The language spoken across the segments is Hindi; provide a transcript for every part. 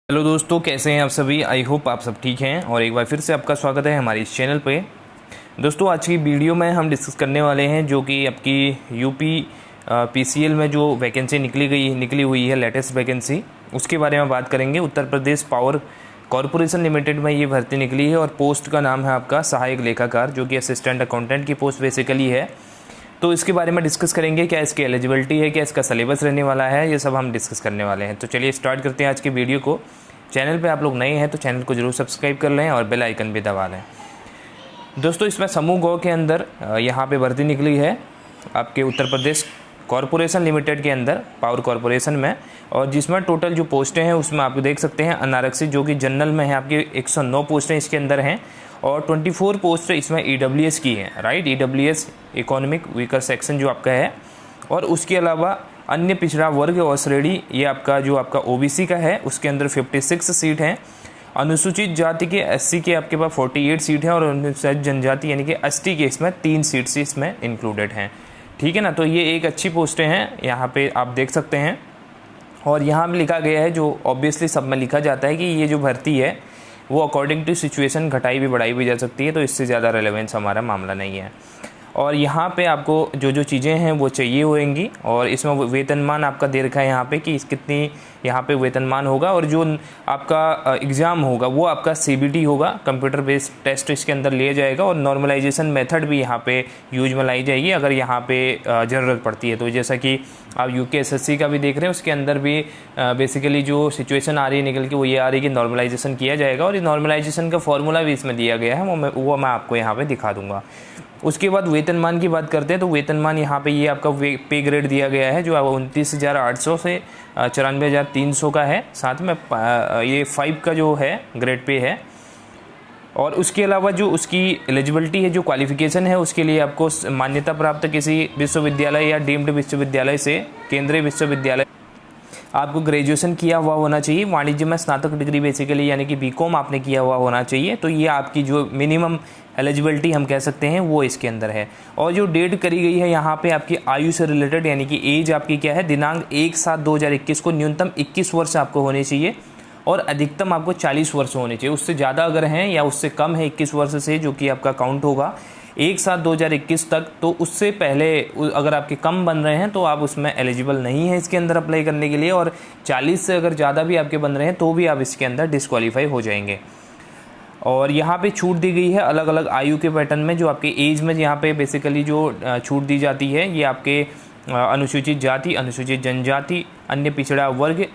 हेलो दोस्तों, कैसे हैं आप सभी। आई होप आप सब ठीक हैं और एक बार फिर से आपका स्वागत है हमारे इस चैनल पे। दोस्तों, आज की वीडियो में हम डिस्कस करने वाले हैं जो कि आपकी यूपी पीसीएल में जो वैकेंसी निकली हुई है, लेटेस्ट वैकेंसी, उसके बारे में बात करेंगे। Uttar Pradesh power corporation limited में ये भर्ती निकली है और पोस्ट का नाम है आपका सहायक लेखाकार, जो कि असिस्टेंट अकाउंटेंट की पोस्ट बेसिकली है। तो इसके बारे में डिस्कस करेंगे, क्या इसकी एलिजिबिलिटी है, क्या इसका सिलेबस रहने वाला है, ये सब हम डिस्कस करने वाले हैं। तो चलिए स्टार्ट करते हैं आज की वीडियो को। चैनल पे आप लोग नए हैं तो चैनल को जरूर सब्सक्राइब कर लें और बेल आइकन भी दबा लें। दोस्तों, इसमें समूह गौ के अंदर यहाँ पे भर्ती निकली है आपके उत्तर प्रदेश कॉरपोरेशन लिमिटेड के अंदर, पावर कॉरपोरेशन में, और जिसमें टोटल जो पोस्टें हैं उसमें आप देख सकते हैं अनारक्षित जो कि जनरल में है आपकी 109 पोस्टें इसके अंदर हैं और 24 पोस्ट इसमें ईडब्ल्यूएस की हैं, right. EWS economic weaker section जो आपका है, और उसके अलावा अन्य पिछड़ा वर्ग और श्रेणी ये आपका जो आपका ओबीसी का है उसके अंदर 56 सीट हैं। अनुसूचित जाति के एससी के आपके पास 48 सीट हैं और अनुसूचित जनजाति यानी कि एसटी के इसमें 3 सीट्स इसमें इंक्लूडेड हैं। ठीक है ना। तो ये एक अच्छी पोस्टें हैं, यहाँ पे आप देख सकते हैं। और यहाँ भी लिखा गया है, जो ऑब्वियसली सब में लिखा जाता है कि ये जो भर्ती है वो अकॉर्डिंग टू सिचुएशन घटाई भी बढ़ाई भी जा सकती है, तो इससे ज़्यादा रेलेवेंस हमारा मामला नहीं है। और यहाँ पे आपको जो चीज़ें हैं वो चाहिए होंगी, और इसमें वेतनमान आपका दे रखा है यहाँ पे कि कितनी यहाँ पे वेतनमान होगा, और जो आपका एग्ज़ाम होगा वो आपका सीबीटी होगा, कंप्यूटर बेस्ड टेस्ट इसके अंदर लिया जाएगा, और नॉर्मलाइजेशन मेथड भी यहाँ पे यूज में लाई जाएगी अगर यहाँ पे ज़रूरत पड़ती है। तो जैसा कि आप यूकेएसएससी का भी देख रहे हैं, उसके अंदर भी बेसिकली जो सिचुएशन आ रही है निकल के वो ये आ रही है कि नॉर्मलाइजेशन किया जाएगा, और ये नॉर्मलाइजेशन का फॉर्मूला भी इसमें दिया गया है, वो मैं आपको यहाँ पे दिखा दूंगा। उसके बाद वेतनमान की बात करते हैं तो वेतनमान यहाँ पे ये आपका पे ग्रेड दिया गया है, जो 29,800 से 94,300 का है। साथ में ये 5 का जो है ग्रेड पे है। और उसके अलावा जो उसकी एलिजिबिलिटी है, जो क्वालिफिकेशन है, उसके लिए आपको मान्यता प्राप्त किसी विश्वविद्यालय या डीम्ड विश्वविद्यालय से, केंद्रीय विश्वविद्यालय, आपको ग्रेजुएशन किया हुआ होना चाहिए। वाणिज्य में स्नातक डिग्री बेसिकली यानी कि बीकॉम आपने किया हुआ होना चाहिए। तो ये आपकी जो मिनिमम एलिजिबिलिटी हम कह सकते हैं वो इसके अंदर है। और जो डेट करी गई है यहाँ पे आपकी आयु से रिलेटेड, यानी कि एज आपकी क्या है, दिनांक 1/7/2021 को न्यूनतम 21 वर्ष आपको होने चाहिए और अधिकतम आपको 40 वर्ष होने चाहिए। उससे ज़्यादा अगर हैं या उससे कम है 21 वर्ष से, जो कि आपका काउंट होगा 1/7/2021 तक, तो उससे पहले अगर आपके कम बन रहे हैं तो आप उसमें एलिजिबल नहीं है इसके अंदर अप्लाई करने के लिए, और 40 से अगर ज़्यादा भी आपके बन रहे हैं तो भी आप इसके अंदर डिस्क्वालीफाई हो जाएंगे। और यहाँ पे छूट दी गई है अलग अलग आयु के पैटर्न में, जो आपके एज में यहाँ पे बेसिकली जो छूट दी जाती है, ये आपके अनुसूचित जाति, अनुसूचित जनजाति, अन्य पिछड़ा वर्ग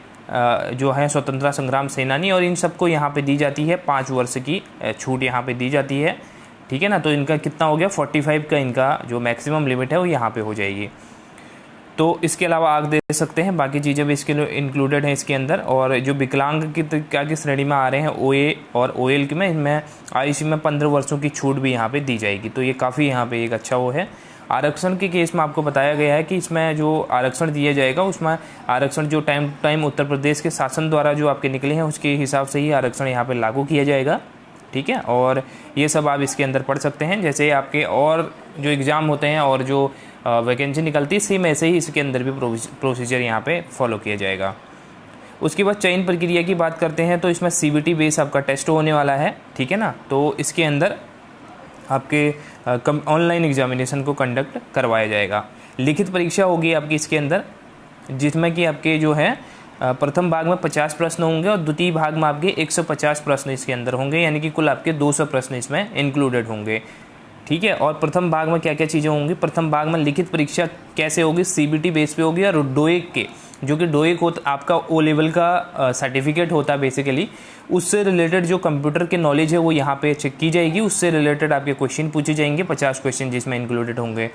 जो है, स्वतंत्रता संग्राम सेनानी, और इन सबको यहाँ पे दी जाती है 5 वर्ष की छूट यहाँ पे दी जाती है। ठीक है ना। तो इनका कितना हो गया, 45 का इनका जो मैक्सिमम लिमिट है वो यहाँ पे हो जाएगी। तो इसके अलावा आप दे सकते हैं, बाकी चीज़ें भी इसके इंक्लूडेड हैं इसके अंदर। और जो विकलांग की क्या की श्रेणी में आ रहे हैं, ओए और ओएल में, इनमें आयुषी में 15 वर्षों की छूट भी यहाँ पे दी जाएगी। तो ये काफ़ी यहाँ पे एक अच्छा वो है। आरक्षण के केस में आपको बताया गया है कि इसमें जो आरक्षण दिया जाएगा, उसमें आरक्षण जो टाइम उत्तर प्रदेश के शासन द्वारा जो आपके निकले हैं उसके हिसाब से ही आरक्षण यहाँ पे लागू किया जाएगा। ठीक है। और ये सब आप इसके अंदर पढ़ सकते हैं, जैसे आपके और जो एग्ज़ाम होते हैं और जो वैकेंसी निकलती है सेम ऐसे ही इसके अंदर भी प्रोसीजर यहाँ पे फॉलो किया जाएगा। उसके बाद चयन प्रक्रिया की बात करते हैं तो इसमें सीबीटी बेस आपका टेस्ट होने वाला है। ठीक है ना। तो इसके अंदर आपके ऑनलाइन एग्जामिनेशन को कंडक्ट करवाया जाएगा। लिखित परीक्षा होगी आपकी इसके अंदर, जिसमें कि आपके जो है प्रथम भाग में 50 प्रश्न होंगे और द्वितीय भाग में आपके 150 प्रश्न इसके अंदर होंगे, यानी कि कुल आपके 200 प्रश्न इसमें इंक्लूडेड होंगे। ठीक है। और प्रथम भाग में क्या क्या चीज़ें होंगी, प्रथम भाग में लिखित परीक्षा कैसे होगी, सीबीटी बेस पे होगी, और डोएक के जो कि डोएक होता आपका ओ लेवल का सर्टिफिकेट होता है बेसिकली, उससे रिलेटेड जो कंप्यूटर के नॉलेज है वो यहाँ पे चेक की जाएगी। उससे रिलेटेड आपके क्वेश्चन पूछे जाएंगे, 50 क्वेश्चन जिसमें इंक्लूडेड होंगे,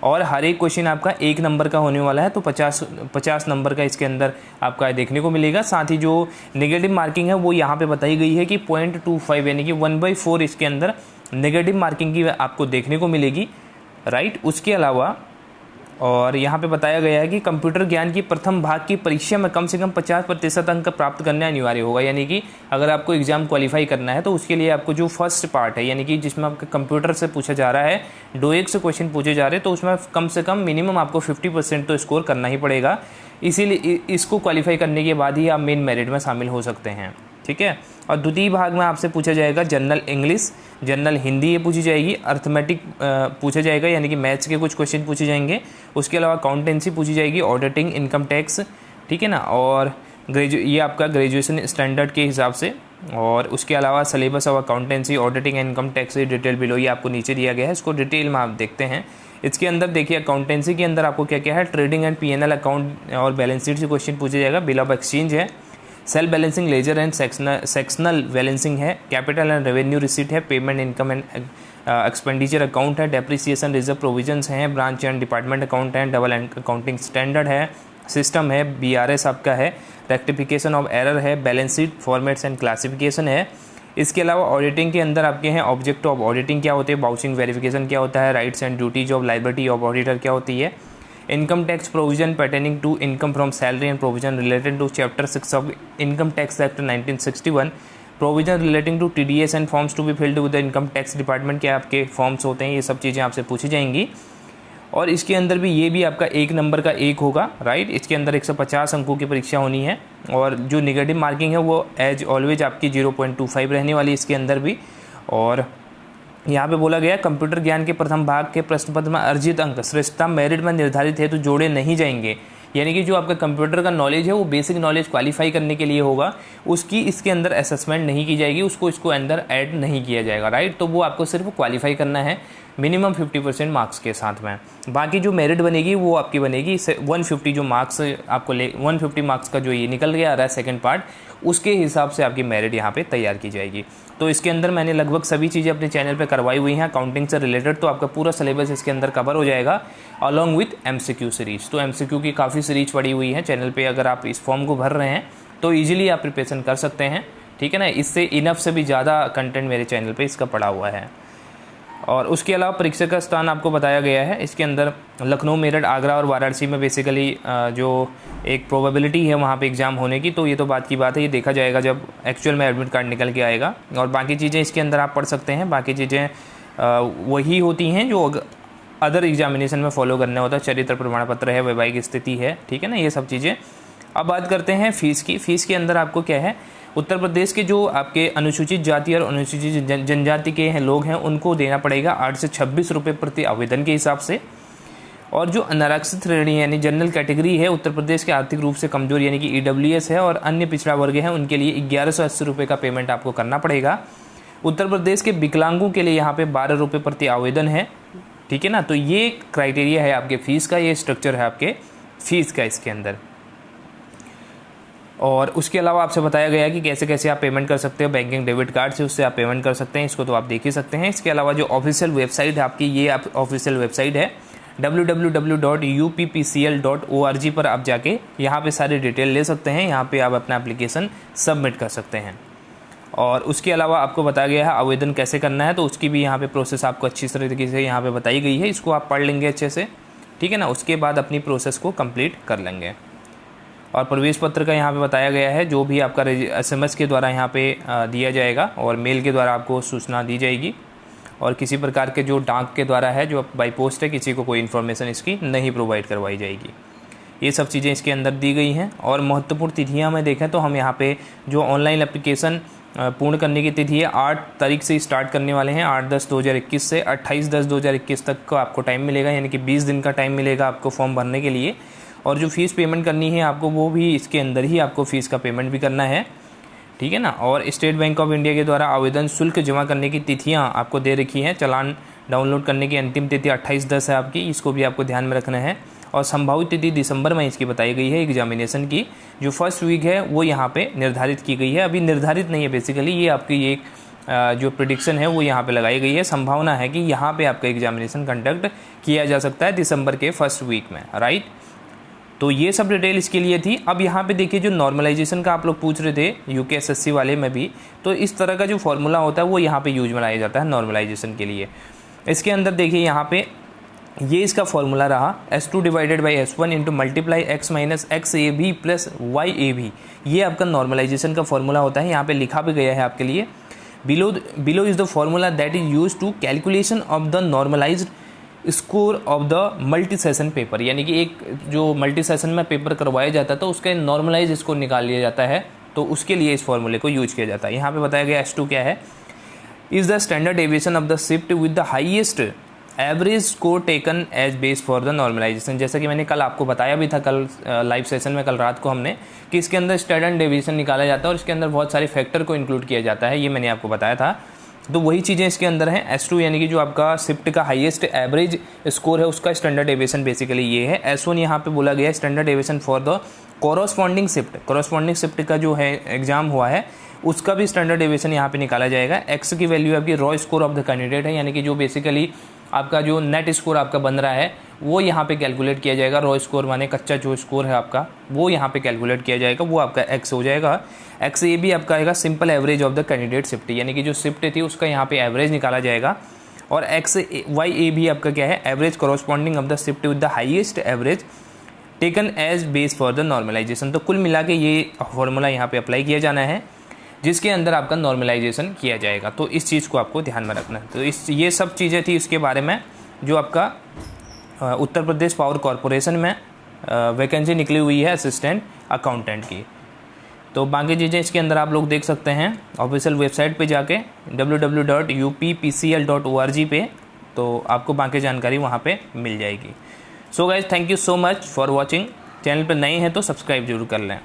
और हर एक क्वेश्चन आपका 1 नंबर का होने वाला है। तो 50 नंबर का इसके अंदर आपका देखने को मिलेगा। साथ ही जो नेगेटिव मार्किंग है वो यहाँ पे बताई गई है कि 0.25 यानी कि 1/4 इसके अंदर नेगेटिव मार्किंग की आपको देखने को मिलेगी, राइट। उसके अलावा और यहाँ पे बताया गया है कि कंप्यूटर ज्ञान की प्रथम भाग की परीक्षा में कम से कम 50% अंक प्राप्त करना अनिवार्य होगा। यानी कि अगर आपको एग्जाम क्वालिफाई करना है तो उसके लिए आपको जो फर्स्ट पार्ट है, यानी कि जिसमें आपके कंप्यूटर से पूछा जा रहा है, डोएक से क्वेश्चन पूछे जा रहे हैं, तो उसमें कम से कम मिनिमम आपको 50% तो स्कोर करना ही पड़ेगा। इसीलिए इसको क्वालिफाई करने के बाद ही आप मेन मेरिट में शामिल हो सकते हैं, ठीक है। और द्वितीय भाग में आपसे पूछा जाएगा जनरल इंग्लिश, जनरल हिंदी ये पूछी जाएगी, अर्थमेटिक पूछा जाएगा यानी कि मैथ्स के कुछ क्वेश्चन पूछे जाएंगे, उसके अलावा अकाउंटेंसी पूछी जाएगी, ऑडिटिंग, इनकम टैक्स, ठीक है ना, और ये आपका ग्रेजुएशन स्टैंडर्ड के हिसाब से, और उसके अलावा syllabus of accountancy, auditing, income tax detail below ये आपको नीचे दिया गया है, इसको डिटेल में आप देखते हैं। इसके अंदर देखिए अकाउंटेंसी के अंदर आपको क्या क्या है, ट्रेडिंग एंड P&L अकाउंट और बैलेंस शीट से क्वेश्चन पूछा जाएगा, बिल ऑफ एक्सचेंज है, self balancing, ledger and sectional balancing है, कैपिटल एंड रेवेन्यू रिसीट है, payment, income and expenditure account है, डेप्रिसिएशन रिजर्व प्रोविजंस हैं, ब्रांच एंड डिपार्टमेंट अकाउंट है, डबल अकाउंटिंग स्टैंडर्ड है, सिस्टम है, BRS आपका है, रेक्टिफिकेशन ऑफ एरर है, balance sheet formats and classification है। इसके अलावा ऑडिटिंग के अंदर आपके हैं ऑब्जेक्ट ऑफ ऑडिटिंग क्या होते हैं, बाउचिंग वेरिफिकेशन क्या होता है, rights and duties of liability of auditor क्या होती है, income tax provision pertaining to income from salary and provision related to chapter 6 of income tax act 1961, provision relating to TDS and forms to be filed with the income tax department, क्या आपके फॉर्म्स होते हैं, ये सब चीज़ें आपसे पूछी जाएंगी। और इसके अंदर भी ये भी आपका 1 नंबर का 1 होगा, राइट। इसके अंदर 150 अंकों की परीक्षा होनी है, और जो नेगेटिव मार्किंग है वो एज ऑलवेज आपकी 0.25 रहने वाली इसके अंदर भी। और यहाँ पे बोला गया कंप्यूटर ज्ञान के प्रथम भाग के प्रश्न पत्र में अर्जित अंक श्रेष्ठता मेरिट में निर्धारित है तो जोड़े नहीं जाएंगे, यानी कि जो आपका कंप्यूटर का नॉलेज है वो बेसिक नॉलेज क्वालिफाई करने के लिए होगा, उसकी इसके अंदर असेसमेंट नहीं की जाएगी, उसको इसको अंदर ऐड नहीं किया जाएगा, राइट। तो वो आपको सिर्फ क्वालिफाई करना है मिनिमम 50% मार्क्स के साथ में। बाकी जो मेरिट बनेगी वो आपकी बनेगी 150 जो मार्क्स आपको 150 मार्क्स का जो ये निकल गया आ रहा है सेकंड पार्ट, उसके हिसाब से आपकी मेरिट यहाँ पे तैयार की जाएगी। तो इसके अंदर मैंने लगभग सभी चीज़ें अपने चैनल पे करवाई हुई हैं अकाउंटिंग से रिलेटेड, तो आपका पूरा सिलेबस इसके अंदर कवर हो जाएगा अलॉन्ग विथ MCQ सीरीज। तो MCQ की काफ़ी सीरीज पड़ी हुई है चैनल पे, अगर आप इस फॉर्म को भर रहे हैं तो ईजिली आप प्रिपरेशन कर सकते हैं, ठीक है ना। इससे इनफ से भी ज़्यादा कंटेंट मेरे चैनल पर इसका पड़ा हुआ है। और उसके अलावा परीक्षा का स्थान आपको बताया गया है इसके अंदर, लखनऊ, मेरठ, आगरा और वाराणसी में बेसिकली जो एक प्रोबेबिलिटी है वहाँ पे एग्ज़ाम होने की, तो ये तो बात की बात है, ये देखा जाएगा जब एक्चुअल में एडमिट कार्ड निकल के आएगा। और बाकी चीज़ें इसके अंदर आप पढ़ सकते हैं, बाकी चीज़ें वही होती हैं जो अदर एग्जामिनेशन में फॉलो करना होता है, चरित्र प्रमाण पत्र है, वैवाहिक स्थिति है, ठीक है ना, ये सब चीज़ें। अब बात करते हैं फ़ीस की। फ़ीस के अंदर आपको क्या है, उत्तर प्रदेश के जो आपके अनुसूचित जाति और अनुसूचित जनजाति के हैं लोग हैं उनको देना पड़ेगा 8 से 26 रुपये प्रति आवेदन के हिसाब से। और जो अनारक्षित श्रेणी यानी जनरल कैटेगरी है उत्तर प्रदेश के आर्थिक रूप से कमजोर यानी कि EWS है और अन्य पिछड़ा वर्ग है, उनके लिए 1180 रुपये का पेमेंट आपको करना पड़ेगा। उत्तर प्रदेश के विकलांगों के लिए यहाँ पे 12 रुपये प्रति आवेदन है, ठीक है ना। तो ये क्राइटेरिया है आपके फ़ीस का, ये स्ट्रक्चर है आपके फ़ीस का इसके अंदर। और उसके अलावा आपसे बताया गया कि कैसे कैसे आप पेमेंट कर सकते हो, बैंकिंग डेबिट कार्ड से उससे आप पेमेंट कर सकते हैं, इसको तो आप देख ही सकते हैं। इसके अलावा जो ऑफिशियल वेबसाइट है आपकी, ये आप ऑफिशियल वेबसाइट है www.uppcl.org पर आप जाके यहाँ पे सारी डिटेल ले सकते हैं, यहाँ पे आप अपना एप्लीकेशन सबमिट कर सकते हैं। और उसके अलावा आपको बताया गया है आवेदन कैसे करना है, तो उसकी भी यहाँ पे प्रोसेस आपको अच्छी तरीके से यहाँ पे बताई गई है, इसको आप पढ़ लेंगे अच्छे से, ठीक है ना। उसके बाद अपनी प्रोसेस को कंप्लीट कर लेंगे। और प्रवेश पत्र का यहाँ पे बताया गया है, जो भी आपका SMS के द्वारा यहाँ पे दिया जाएगा और मेल के द्वारा आपको सूचना दी जाएगी, और किसी प्रकार के जो डाक के द्वारा है, जो बाई पोस्ट है, किसी को कोई इन्फॉर्मेशन इसकी नहीं प्रोवाइड करवाई जाएगी। ये सब चीज़ें इसके अंदर दी गई हैं। और महत्वपूर्ण तिथियाँ में देखें तो हम यहाँ पे जो ऑनलाइन एप्लीकेशन पूर्ण करने की तिथि है 8 तारीख से स्टार्ट करने वाले हैं, 8/10/2021 से 28/10/2021 तक का आपको टाइम मिलेगा, यानी कि 20 दिन का टाइम मिलेगा आपको फॉर्म भरने के लिए। और जो फ़ीस पेमेंट करनी है आपको, वो भी इसके अंदर ही आपको फ़ीस का पेमेंट भी करना है, ठीक है ना। और स्टेट बैंक ऑफ इंडिया के द्वारा आवेदन शुल्क जमा करने की तिथियां आपको दे रखी हैं। चालान डाउनलोड करने की अंतिम तिथि 28/10 है आपकी, इसको भी आपको ध्यान में रखना है। और संभावित तिथि दिसंबर में इसकी बताई गई है एग्जामिनेशन की, जो फर्स्ट वीक है वो यहाँ पे निर्धारित की गई है, अभी निर्धारित नहीं है बेसिकली, ये आपकी एक जो प्रेडिक्शन है वो यहाँ पे लगाई गई है। संभावना है कि यहाँ पे आपका एग्जामिनेशन कंडक्ट किया जा सकता है दिसंबर के फर्स्ट वीक में, राइट। तो ये सब डिटेल इसके लिए थी। अब यहाँ पे देखिए जो नॉर्मलाइजेशन का आप लोग पूछ रहे थे UKSSC वाले में भी, तो इस तरह का जो फॉर्मूला होता है वो यहाँ पे यूज में लाया जाता है नॉर्मलाइजेशन के लिए। इसके अंदर देखिए यहाँ पे ये इसका फॉर्मूला रहा S2 divided by S1 into multiply x minus XAB plus YAB, ये आपका नॉर्मलाइजेशन का फॉर्मूला होता है। यहाँ पे लिखा भी गया है आपके लिए, below is the formula that is use to calculation of the normalised score of the multi session paper, यानी कि एक जो मल्टी सेशन में पेपर करवाया जाता था उसका नॉर्मलाइज स्कोर निकाल लिया जाता है, तो उसके लिए इस फॉर्मूले को यूज किया जाता है। यहाँ पे बताया गया S2 क्या है, is the standard deviation of the shift with the highest average score taken as base for the normalisation. जैसा कि मैंने कल आपको बताया भी था, कल लाइव सेशन में कल रात को हमने, कि इसके अंदर स्टैंडर्ड डेविएशन निकाला जाता है और इसके अंदर बहुत सारे फैक्टर को इंक्लूड किया जाता है, ये मैंने आपको बताया था। तो वही चीज़ें इसके अंदर हैं। S2 यानी कि जो आपका शिफ्ट का हाईएस्ट एवरेज स्कोर है उसका स्टैंडर्ड डेविएशन बेसिकली ये है। S1 यहाँ पे बोला गया है standard deviation for the corresponding shift. Corresponding shift का जो है एग्जाम हुआ है उसका भी स्टैंडर्ड डेविएशन यहाँ पे निकाला जाएगा। X की वैल्यू आपकी raw score of the candidate है, यानी कि जो बेसिकली आपका जो नेट स्कोर आपका बन रहा है वो यहाँ पे कैलकुलेट किया जाएगा। रॉ स्कोर माने कच्चा जो स्कोर है आपका वो यहाँ पे कैलकुलेट किया जाएगा, वो आपका X हो जाएगा। X ये भी आपका आएगा simple average of the candidate shift, यानी कि जो शिफ्ट थी उसका यहाँ पे एवरेज निकाला जाएगा। और XY भी आपका क्या है, average corresponding of the shift with the highest average taken as base for the normalisation. तो कुल मिला के ये फॉर्मूला यहाँ पे अप्लाई किया जाना है जिसके अंदर आपका नॉर्मलाइजेशन किया जाएगा। तो इस चीज़ को आपको ध्यान में रखना है। तो ये सब चीज़ें थी इसके बारे में जो आपका उत्तर प्रदेश पावर कॉरपोरेशन में वैकेंसी निकली हुई है असिस्टेंट अकाउंटेंट की। तो बाकी चीज़ें इसके अंदर आप लोग देख सकते हैं ऑफिशियल वेबसाइट पे जाके www.uppcl.org पे, तो आपको बाकी जानकारी वहाँ पे मिल जाएगी। So guys, thank you so much for watching. Channel पर नए हैं तो सब्सक्राइब जरूर कर लें।